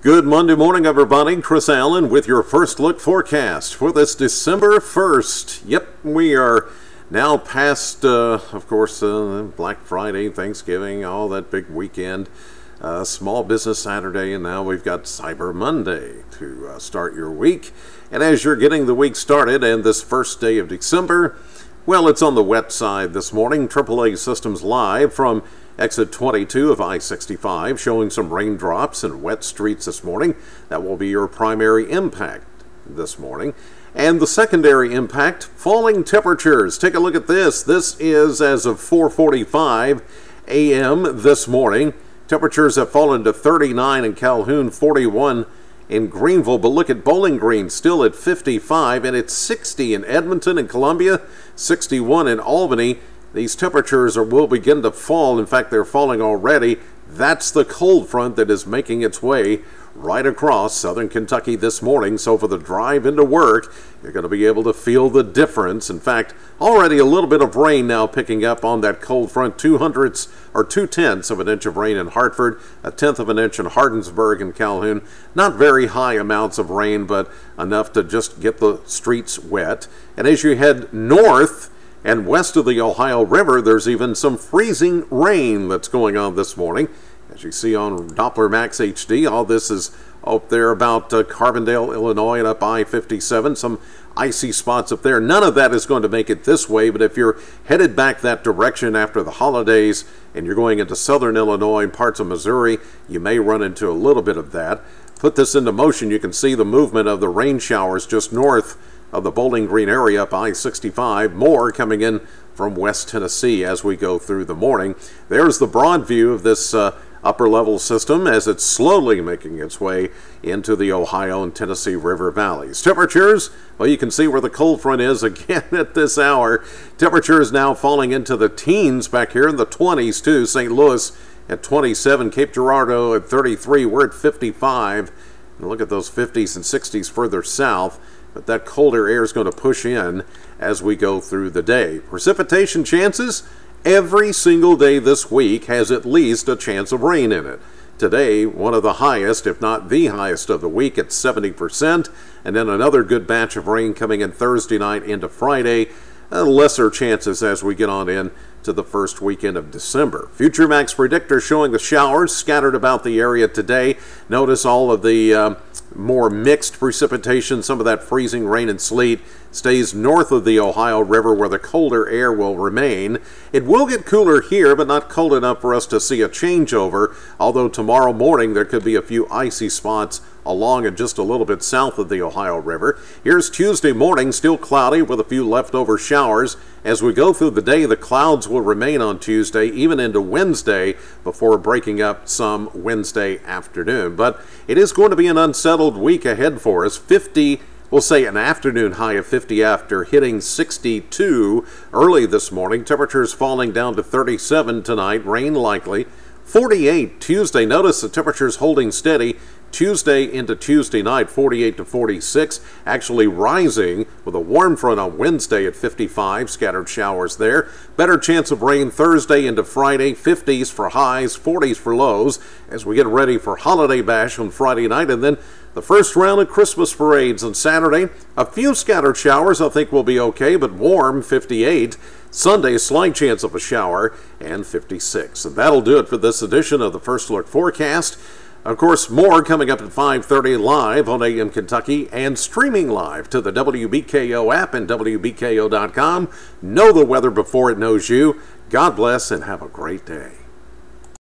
Good Monday morning, everybody. Chris Allen with your first look forecast for this December 1st. Yep, we are now past, of course, Black Friday, Thanksgiving, all that big weekend, Small Business Saturday, and now we've got Cyber Monday to start your week. And as you're getting the week started and this first day of December, well, it's on the wet side this morning. AAA Systems Live from exit 22 of I-65 showing some raindrops and wet streets this morning. That will be your primary impact this morning. And the secondary impact, falling temperatures. Take a look at this. This is as of 4:45 a.m. this morning. Temperatures have fallen to 39 in Calhoun, 41 in Greenville, but look at Bowling Green, still at 55, and it's 60 in Edmonton and Columbia, 61 in Albany. These temperatures will begin to fall. In fact, they're falling already. That's the cold front that is making its way right across southern Kentucky this morning. So for the drive into work, you're going to be able to feel the difference. In fact, already a little bit of rain now picking up on that cold front. 2/10 of an inch of rain in Hartford, 1/10 of an inch in Hardinsburg and Calhoun. Not very high amounts of rain, but enough to just get the streets wet. And as you head north and west of the Ohio River, there's even some freezing rain that's going on this morning. As you see on Doppler Max HD, all this is up there about Carbondale, Illinois, and up I-57. Some icy spots up there. None of that is going to make it this way, but if you're headed back that direction after the holidays and you're going into southern Illinois and parts of Missouri, you may run into a little bit of that. Put this into motion, you can see the movement of the rain showers just north of the Bowling Green area up I-65. More coming in from West Tennessee as we go through the morning. There's the broad view of this upper level system as it's slowly making its way into the Ohio and Tennessee River valleys. Temperatures, well, you can see where the cold front is again at this hour. Temperatures now falling into the teens back here in the 20s too. St. Louis at 27, Cape Girardeau at 33. We're at 55. And look at those 50s and 60s further south. But that colder air is going to push in as we go through the day. Precipitation chances, every single day this week has at least a chance of rain in it. Today, one of the highest, if not the highest of the week at 70%, and then another good batch of rain coming in Thursday night into Friday. Lesser chances as we get on in to the first weekend of December. Future Max Predictor showing the showers scattered about the area today. Notice all of the more mixed precipitation. Some of that freezing rain and sleet stays north of the Ohio River where the colder air will remain. It will get cooler here, but not cold enough for us to see a changeover, although tomorrow morning there could be a few icy spots along and just a little bit south of the Ohio River. Here's Tuesday morning, still cloudy with a few leftover showers. As we go through the day, the clouds will remain on Tuesday, even into Wednesday, before breaking up some Wednesday afternoon. But it is going to be an unsettled week ahead for us. 50, we'll say an afternoon high of 50 after hitting 62 early this morning. Temperatures falling down to 37 tonight, rain likely. 48 Tuesday. Notice the temperatures holding steady Tuesday into Tuesday night, 48 to 46, actually rising with a warm front on Wednesday at 55, scattered showers there. Better chance of rain Thursday into Friday, 50s for highs, 40s for lows as we get ready for Holiday Bash on Friday night, and then the first round of Christmas parades on Saturday. A few scattered showers I think will be okay, but warm, 58. Sunday, slight chance of a shower, and 56. And that'll do it for this edition of the First Look Forecast. Of course, more coming up at 5:30 live on AM Kentucky and streaming live to the WBKO app and WBKO.com. Know the weather before it knows you. God bless and have a great day.